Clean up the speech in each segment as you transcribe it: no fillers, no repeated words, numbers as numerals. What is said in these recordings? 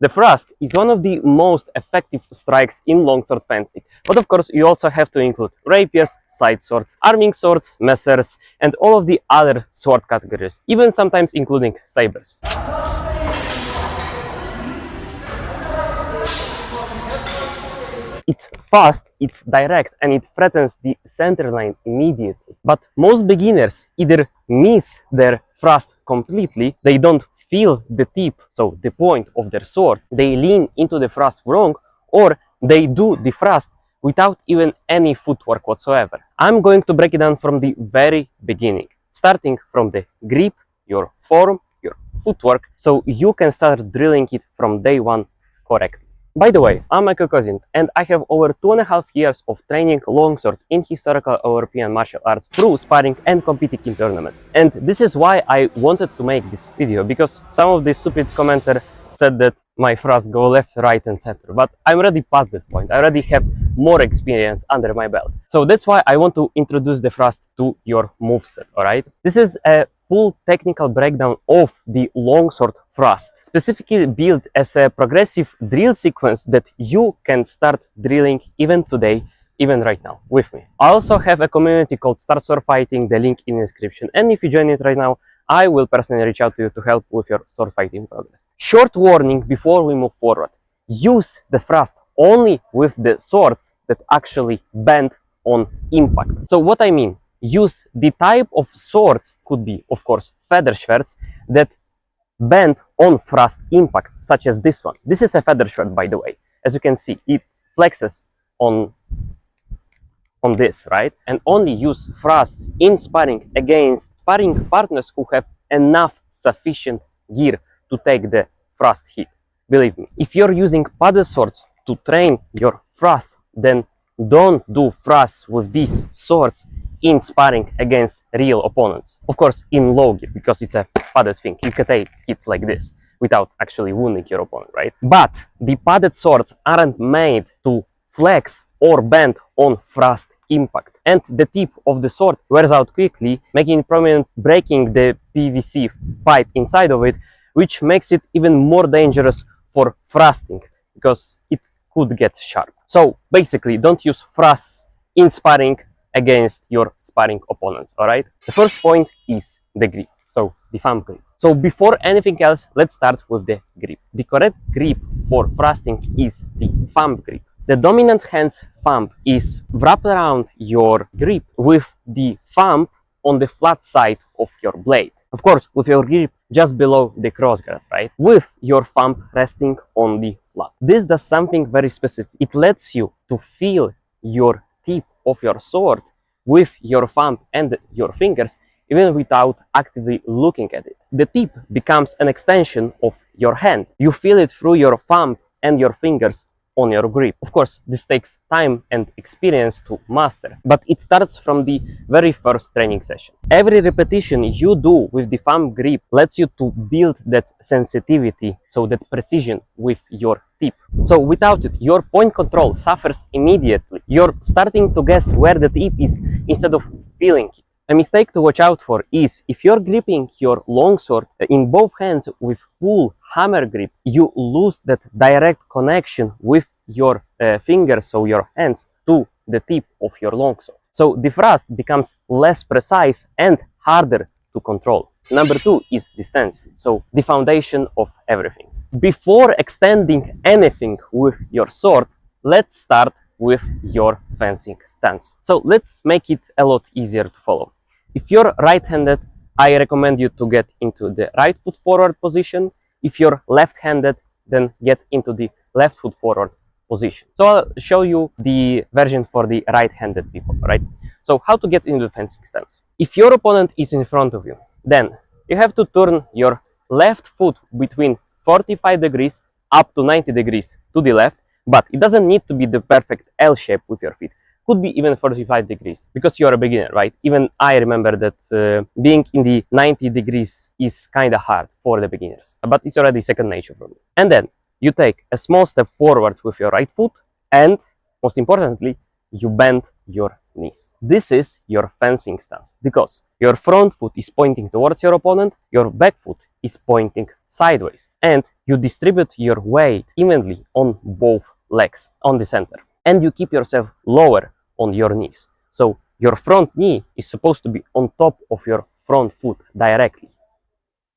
The thrust is one of the most effective strikes in longsword fencing, but of course you also have to include rapiers, side swords, arming swords, messers, and all of the other sword categories, even sometimes including sabers. It's fast, it's direct, and it threatens the center line immediately. But most beginners either miss their thrust completely, they don't feel the tip, so the point of their sword, they lean into the thrust wrong, or they do the thrust without even any footwork whatsoever. I'm going to break it down from the very beginning, starting from the grip, your form, your footwork, so you can start drilling it from day one correctly. By the way, I'm Michael Kozin, and I have over 2.5 years of training longsword in historical European martial arts through sparring and competing in tournaments. And this is why I wanted to make this video, because some of the stupid commenter said that my thrust go left, right and center, but I'm already past that point. I already have more experience under my belt. So that's why I want to introduce the thrust to your moveset, alright? This is a full technical breakdown of the longsword thrust, specifically built as a progressive drill sequence that you can start drilling even today, even right now with me. I also have a community called START SWORDFIGHTING, the link in the description, and if you join it right now, I will personally reach out to you to help with your sword fighting progress. Short warning before we move forward: use the thrust only with the swords that actually bend on impact. So what I mean, use the type of swords, could be of course feather swords, that bend on thrust impact, such as this one. This is a feather sword, by the way. As you can see, it flexes on this, right? And only use thrusts in sparring against sparring partners who have enough sufficient gear to take the thrust hit. Believe me, if you're using padded swords to train your thrust, then don't do thrusts with these swords in sparring against real opponents. Of course, in low gear, because it's a padded thing. You can take hits like this without actually wounding your opponent, right? But the padded swords aren't made to flex or bend on thrust impact, and the tip of the sword wears out quickly, making it prominent, breaking the PVC pipe inside of it, which makes it even more dangerous for thrusting, because it could get sharp. So basically, don't use thrusts in sparring against your sparring opponents, alright? The first point is the grip, so the thumb grip. So before anything else, let's start with the grip. The correct grip for thrusting is the thumb grip. The dominant hand's thumb is wrapped around your grip with the thumb on the flat side of your blade. Of course, with your grip just below the crossguard, right? With your thumb resting on the flat. This does something very specific. It lets you to feel your tip of your sword with your thumb and your fingers, even without actively looking at it. The tip becomes an extension of your hand. You feel it through your thumb and your fingers on your grip. Of course, this takes time and experience to master, but it starts from the very first training session. Every repetition you do with the thumb grip lets you to build that sensitivity, so that precision with your tip. So without it, your point control suffers immediately. You're starting to guess where the tip is instead of feeling it. A mistake to watch out for is if you're gripping your longsword in both hands with full hammer grip, you lose that direct connection with your fingers, so your hands, to the tip of your longsword. So the thrust becomes less precise and harder to control. Number two is distance, so the foundation of everything. Before extending anything with your sword, let's start with your fencing stance. So let's make it a lot easier to follow. If you're right-handed, I recommend you to get into the right foot forward position. If you're left-handed, then get into the left foot forward position. So I'll show you the version for the right-handed people, right? So how to get into the fencing stance. If your opponent is in front of you, then you have to turn your left foot between 45 degrees up to 90 degrees to the left, but it doesn't need to be the perfect L shape with your feet. Could be even 45 degrees, because you're a beginner, right? Even I remember that being in the 90 degrees is kind of hard for the beginners, but it's already second nature for me. And then you take a small step forward with your right foot, and most importantly, you bend your knees. This is your fencing stance because your front foot is pointing towards your opponent, your back foot is pointing sideways, and you distribute your weight evenly on both legs on the center, and you keep yourself lower on your knees. So your front knee is supposed to be on top of your front foot directly.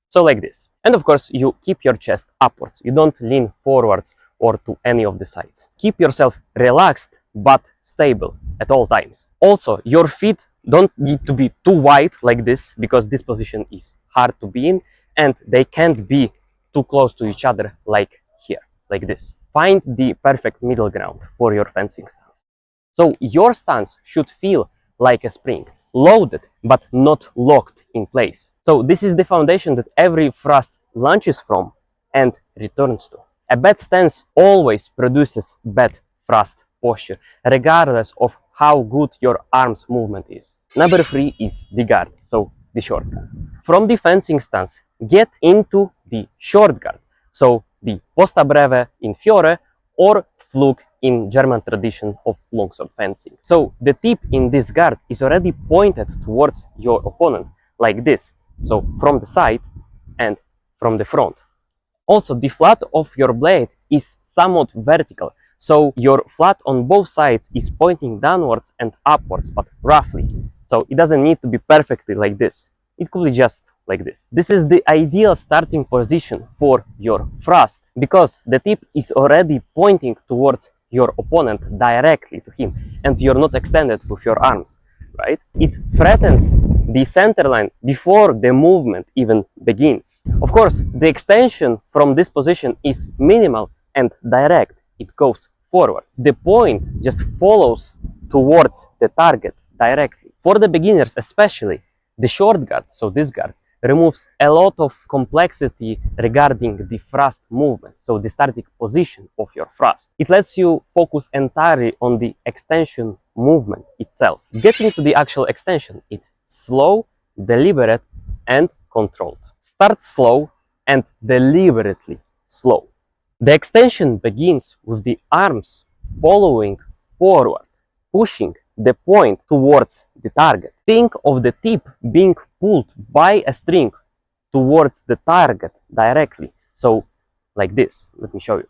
So like this. And of course, you keep your chest upwards. You don't lean forwards or to any of the sides. Keep yourself relaxed but stable at all times. Also, your feet don't need to be too wide like this because this position is hard to be in, and they can't be too close to each other like here, like this. Find the perfect middle ground for your fencing stance. So your stance should feel like a spring, loaded but not locked in place. So this is the foundation that every thrust lunges from and returns to. A bad stance always produces bad thrust posture, regardless of how good your arms movement is. Number 3 is the guard, so the short guard. From the fencing stance, get into the short guard, so the posta breve in fiore or Flug in German tradition of longsword fencing. So the tip in this guard is already pointed towards your opponent like this, so from the side and from the front. Also, the flat of your blade is somewhat vertical, so your flat on both sides is pointing downwards and upwards, but roughly. So it doesn't need to be perfectly like this. It could be just like this. This is the ideal starting position for your thrust because the tip is already pointing towards your opponent directly to him and you're not extended with your arms, right? It threatens the center line before the movement even begins. Of course, the extension from this position is minimal and direct. It goes forward. The point just follows towards the target directly. For the beginners especially, the short guard, so this guard, removes a lot of complexity regarding the thrust movement, so the starting position of your thrust. It lets you focus entirely on the extension movement itself. Getting to the actual extension, it's slow, deliberate, and controlled. Start slow and deliberately slow. The extension begins with the arms following forward, pushing the point towards the target. Think of the tip being pulled by a string towards the target directly. So like this, let me show you.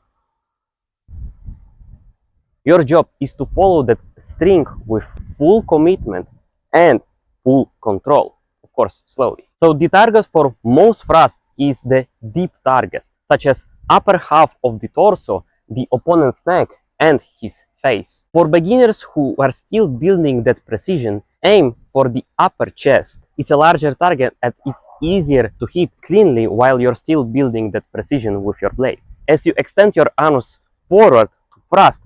Your job is to follow that string with full commitment and full control, of course, slowly. So the target for most thrust is the deep targets, such as upper half of the torso, the opponent's neck, and his face. For beginners who are still building that precision, aim for the upper chest. It's a larger target and it's easier to hit cleanly while you're still building that precision with your blade. As you extend your arms forward to thrust,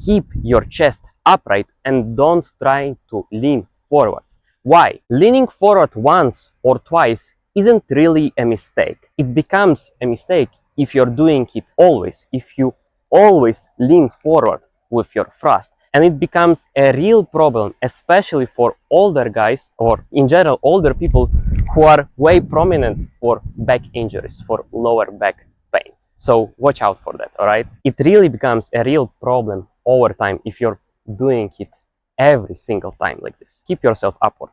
keep your chest upright and don't try to lean forwards. Why? Leaning forward once or twice isn't really a mistake. It becomes a mistake if you're doing it always, if you always lean forward with your thrust, and it becomes a real problem, especially for older guys or in general older people who are way prominent for back injuries, for lower back pain. So watch out for that, all right? It really becomes a real problem over time if you're doing it every single time like this. Keep yourself upward.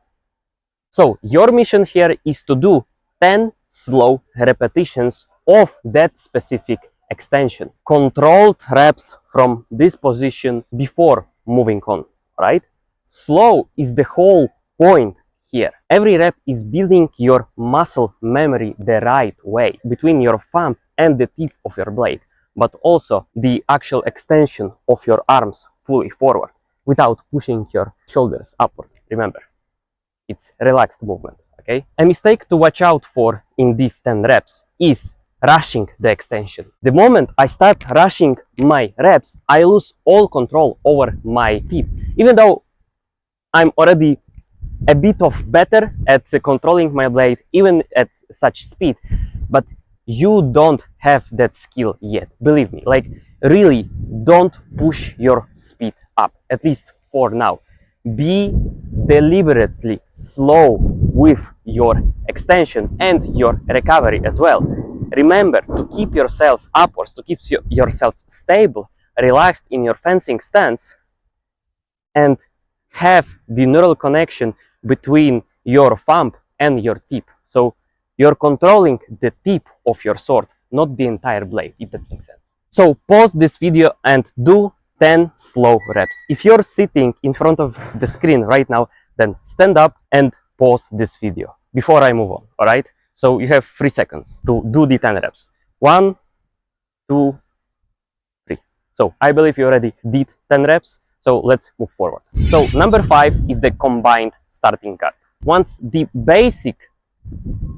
So your mission here is to do 10 slow repetitions of that specific extension. Controlled reps from this position before moving on, right? Slow is the whole point here. Every rep is building your muscle memory the right way between your thumb and the tip of your blade, but also the actual extension of your arms fully forward without pushing your shoulders upward. Remember, it's relaxed movement, okay? A mistake to watch out for in these 10 reps is rushing the extension. The moment I start rushing my reps, I lose all control over my tip. Even though I'm already a bit of better at controlling my blade, even at such speed, but you don't have that skill yet. Believe me, like really don't push your speed up, at least for now. Be deliberately slow with your extension and your recovery as well. Remember to keep yourself upwards, to keep yourself stable, relaxed in your fencing stance, and have the neural connection between your thumb and your tip. So you're controlling the tip of your sword, not the entire blade, if that makes sense. So pause this video and do 10 slow reps. If you're sitting in front of the screen right now, then stand up and pause this video before I move on, all right? So you have 3 seconds to do the 10 reps. 1, 2, 3. So I believe you already did 10 reps. So let's move forward. So number 5 is the combined starting guard. Once the basic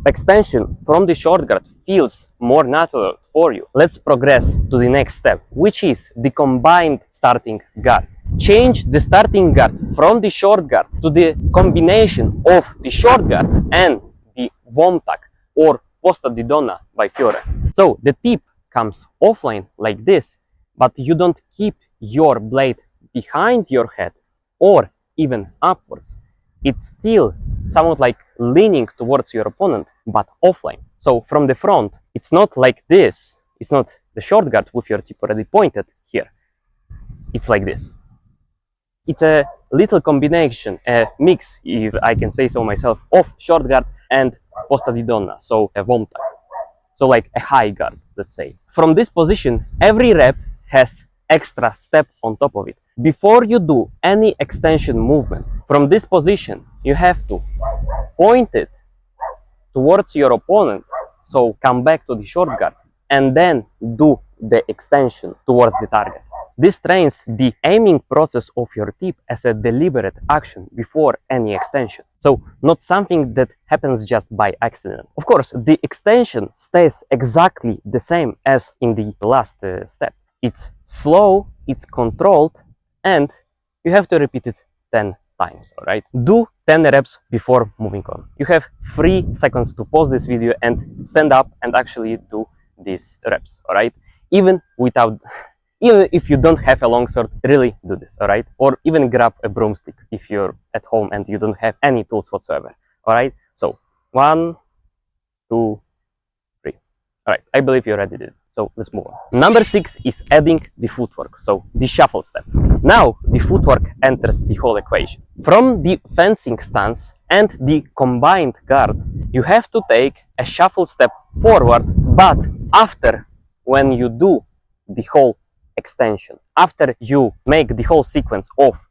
extension from the short guard feels more natural for you, let's progress to the next step, which is the combined starting guard. Change the starting guard from the short guard to the combination of the short guard and the Vomtak or Posta di Donna by Fiore. So the tip comes offline like this, but you don't keep your blade behind your head or even upwards. It's still somewhat like leaning towards your opponent, but offline. So from the front, it's not like this. It's not the short guard with your tip already pointed here. It's like this. It's a little combination, a mix, if I can say so myself, of short guard and Posta di Donna, so a Vomtak. So like a high guard, let's say. From this position, every rep has extra step on top of it. Before you do any extension movement, from this position, you have to point it towards your opponent, so come back to the short guard, and then do the extension towards the target. This trains the aiming process of your tip as a deliberate action before any extension. So not something that happens just by accident. Of course, the extension stays exactly the same as in the last step. It's slow, it's controlled, and you have to repeat it 10 times, all right? Do 10 reps before moving on. You have 3 seconds to pause this video and stand up and actually do these reps, all right? Even if you don't have a longsword, really do this, all right? Or even grab a broomstick if you're at home and you don't have any tools whatsoever, all right? So 1, 2, 3. All right, I believe you already did. So let's move on. Number 6 is adding the footwork, so the shuffle step. Now the footwork enters the whole equation. From the fencing stance and the combined guard, you have to take a shuffle step forward, but after, when you do the whole extension, after you make the whole sequence of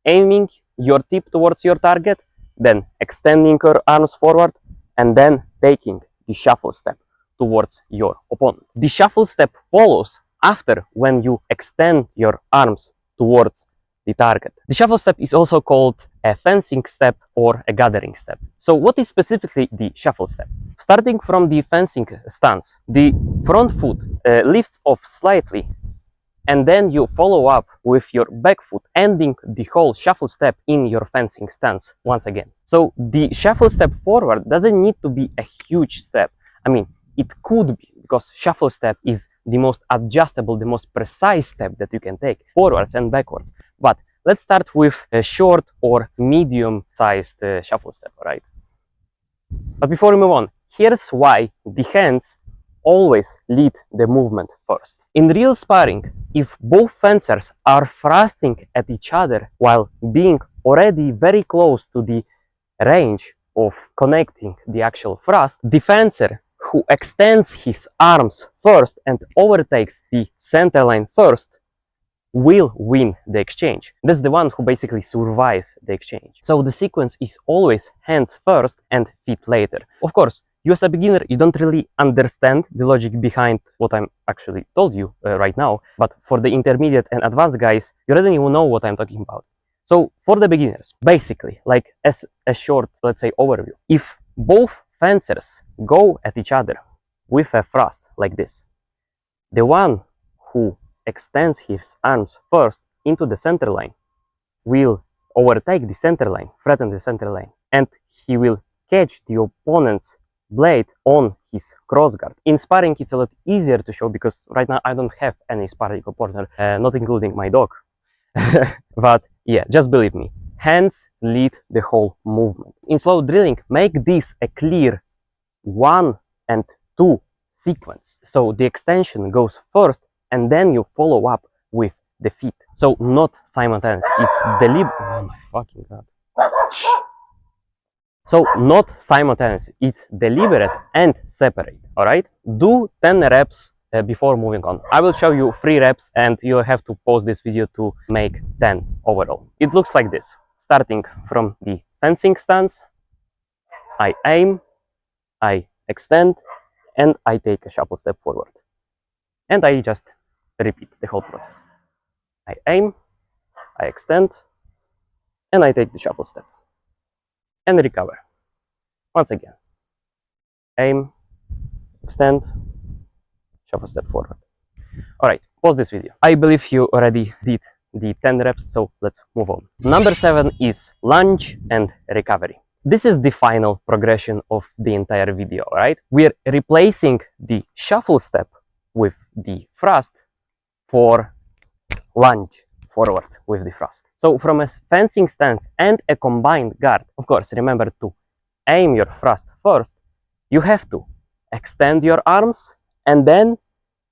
aiming your tip towards your target, then extending your arms forward, and then taking the shuffle step towards your opponent. The shuffle step follows after when you extend your arms towards the target. The shuffle step is also called a fencing step or a gathering step. So what is specifically the shuffle step? Starting from the fencing stance, the front foot lifts off slightly, and then you follow up with your back foot, ending the whole shuffle step in your fencing stance once again. So the shuffle step forward doesn't need to be a huge step. I mean, it could be, because shuffle step is the most adjustable, the most precise step that you can take forwards and backwards. But let's start with a short or medium-sized shuffle step, all right? But before we move on, here's why the hands always lead the movement first. In real sparring, if both fencers are thrusting at each other while being already very close to the range of connecting the actual thrust, the fencer who extends his arms first and overtakes the center line first will win the exchange. That's the one who basically survives the exchange. So the sequence is always hands first and feet later. Of course, you as a beginner, you don't really understand the logic behind what I'm actually told you right now, but for the intermediate and advanced guys, you already will know what I'm talking about. So for the beginners, basically, like as a short, let's say, overview, if both fencers go at each other with a thrust like this, the one who extends his arms first into the center line will overtake the center line, threaten the center line, and he will catch the opponent's blade on his crossguard. In sparring, it's a lot easier to show because right now I don't have any sparring partner, not including my dog. But yeah, just believe me, hands lead the whole movement. In slow drilling, make this a clear 1 and 2 sequence. So the extension goes first, and then you follow up with the feet. So not simultaneous. It's deliberate. Oh my fucking god. So not simultaneous. It's deliberate and separate. All right. Do 10 reps before moving on. I will show you 3 reps and you have to pause this video to make 10 overall. It looks like this. Starting from the fencing stance, I aim, I extend, and I take a shuffle step forward. And I just repeat the whole process. I aim, I extend, and I take the shuffle step. And recover. Once again. Aim, extend, shuffle step forward. Alright, pause this video. I believe you already did the 10 reps, so let's move on. Number 7 is lunge and recovery. This is the final progression of the entire video, right? We're replacing the shuffle step with the thrust for lunge forward with the thrust. So from a fencing stance and a combined guard, of course, remember to aim your thrust first. You have to extend your arms and then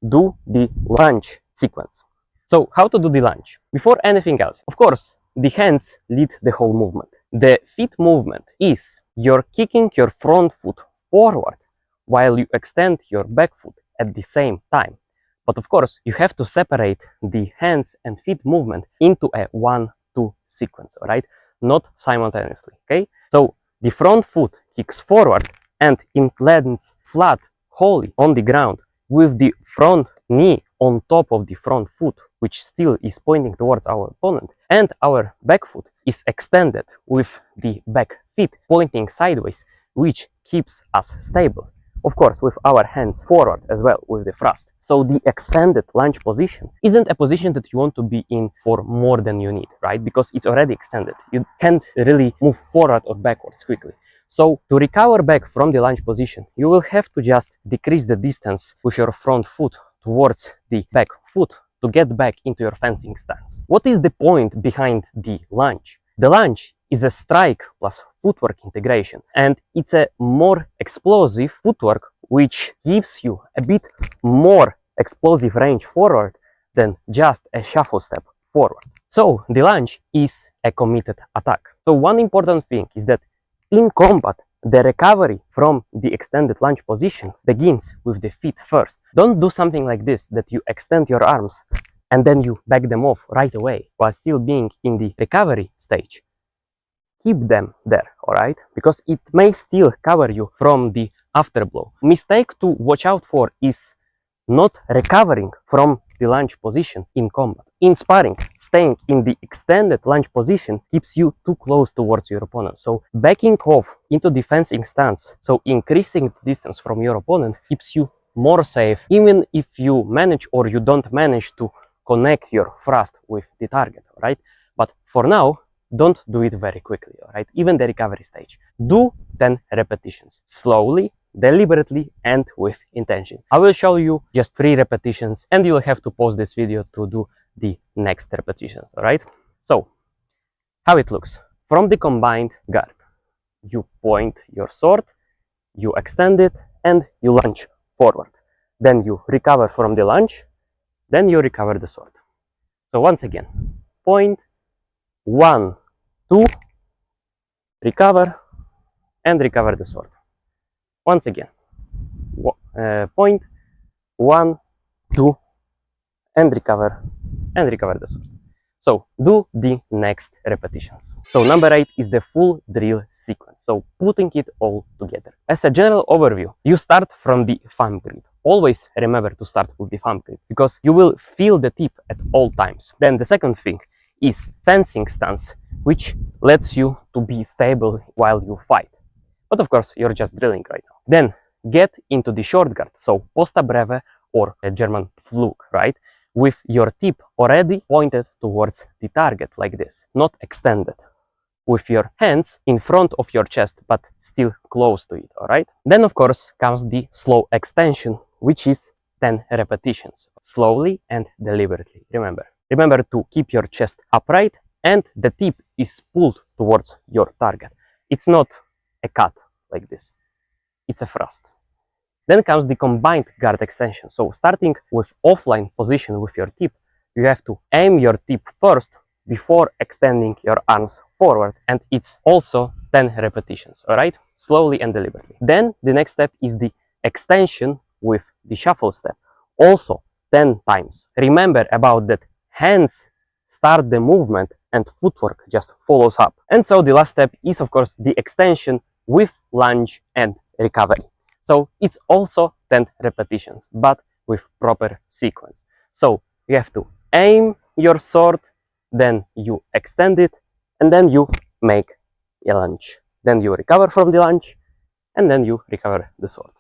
do the lunge sequence. So how to do the lunge? Before anything else, of course, the hands lead the whole movement. The feet movement is you're kicking your front foot forward while you extend your back foot at the same time. But of course, you have to separate the hands and feet movement into a 1-2 sequence, all right? Not simultaneously, okay? So the front foot kicks forward and it lands flat, wholly on the ground with the front knee on top of the front foot, which still is pointing towards our opponent. And our back foot is extended with the back feet pointing sideways, which keeps us stable. Of course, with our hands forward as well with the thrust. So the extended lunge position isn't a position that you want to be in for more than you need, right? Because it's already extended. You can't really move forward or backwards quickly. So to recover back from the lunge position, you will have to just decrease the distance with your front foot towards the back foot to get back into your fencing stance. What is the point behind the lunge? The lunge is a strike plus footwork integration, and it's a more explosive footwork which gives you a bit more explosive range forward than just a shuffle step forward. So the lunge is a committed attack. So one important thing is that in combat, the recovery from the extended lunge position begins with the feet first. Don't do something like this, that you extend your arms and then you back them off right away while still being in the recovery stage. Keep them there, all right? Because it may still cover you from the afterblow. Mistake to watch out for is not recovering from the lunge position in combat. In sparring, staying in the extended lunge position keeps you too close towards your opponent. So backing off into defending stance, so increasing distance from your opponent keeps you more safe, even if you manage or you don't manage to connect your thrust with the target, all right? But for now, don't do it very quickly, all right? Even the recovery stage. Do 10 repetitions slowly, deliberately, and with intention. I will show you just 3 repetitions and you'll have to pause this video to do the next repetitions, all right? So, how it looks. From the combined guard, you point your sword, you extend it, and you lunge forward. Then you recover from the lunge, then you recover the sword. So once again, point, 1, 2, recover, and recover the sword. Once again, point, 1, 2, and recover the sword. So do the next repetitions. So number 8 is the full drill sequence. So putting it all together. As a general overview, you start from the thumb grip. Always remember to start with the thumb grip because you will feel the tip at all times. Then the second thing is fencing stance, which lets you to be stable while you fight. But of course, you're just drilling right now. Then get into the short guard, so posta breve or a German Flug, right? With your tip already pointed towards the target like this, not extended. With your hands in front of your chest, but still close to it, all right? Then of course comes the slow extension, which is 10 repetitions, slowly and deliberately, Remember to keep your chest upright and the tip is pulled towards your target. It's not a cut like this, it's a thrust. Then comes the combined guard extension. So starting with offline position with your tip, you have to aim your tip first before extending your arms forward, and it's also 10 repetitions, all right? Slowly and deliberately. Then the next step is the extension with the shuffle step, also 10 times. Remember about that, hands start the movement and footwork just follows up. And so the last step is of course the extension with lunge and recovery. So it's also 10 repetitions, but with proper sequence. So you have to aim your sword, then you extend it, and then you make a lunge. Then you recover from the lunge, and then you recover the sword.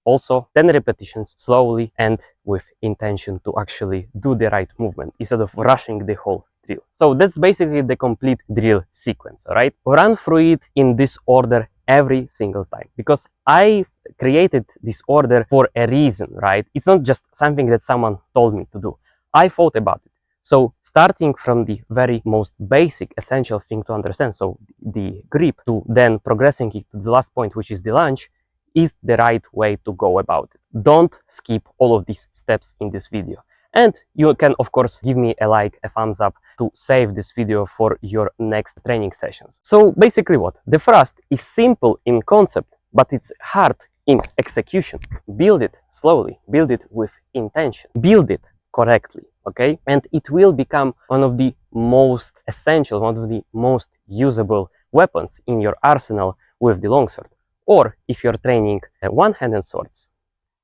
Also 10 repetitions slowly and with intention to actually do the right movement instead of rushing the whole drill. So that's basically the complete drill sequence, all right? Run through it in this order every single time, because I created this order for a reason, right? It's not just something that someone told me to do. I thought about it. So starting from the very most basic essential thing to understand, so the grip, to then progressing it to the last point, which is the lunge, is the right way to go about it. Don't skip all of these steps in this video. And you can of course give me a like, a thumbs up to save this video for your next training sessions. So basically what? The thrust is simple in concept, but it's hard in execution. Build it slowly, build it with intention, build it correctly, okay? And it will become one of the most essential, one of the most usable weapons in your arsenal with the longsword. Or if you're training one-handed swords,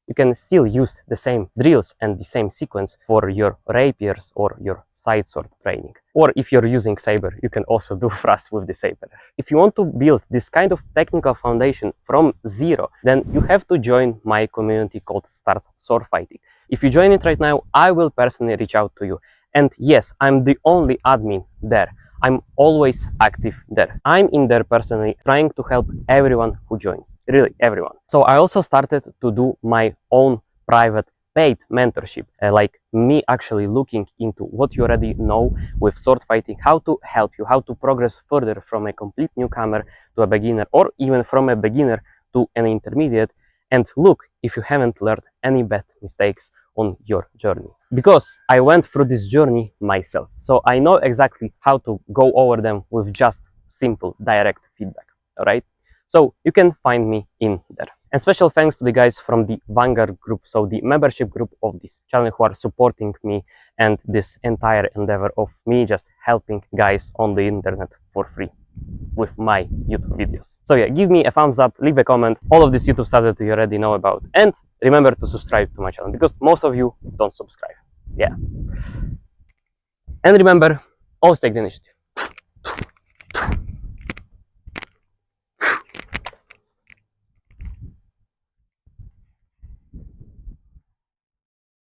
you can still use the same drills and the same sequence for your rapiers or your side sword training. Or if you're using saber, you can also do thrust with the saber. If you want to build this kind of technical foundation from zero, then you have to join my community called START SWORDFIGHTING. If you join it right now, I will personally reach out to you. And yes, I'm the only admin there. I'm always active there. I'm in there personally trying to help everyone who joins, really everyone. So I also started to do my own private paid mentorship, like me actually looking into what you already know with sword fighting, how to help you, how to progress further from a complete newcomer to a beginner, or even from a beginner to an intermediate, and look if you haven't learned any bad mistakes on your journey. Because I went through this journey myself, so I know exactly how to go over them with just simple, direct feedback, all right? So you can find me in there. And special thanks to the guys from the Vanguard group, so the membership group of this channel, who are supporting me and this entire endeavor of me just helping guys on the internet for free with my YouTube videos. So yeah, give me a thumbs up, leave a comment. All of this YouTube stuff that you already know about. And remember to subscribe to my channel, because most of you don't subscribe. Yeah. And remember, always take the initiative.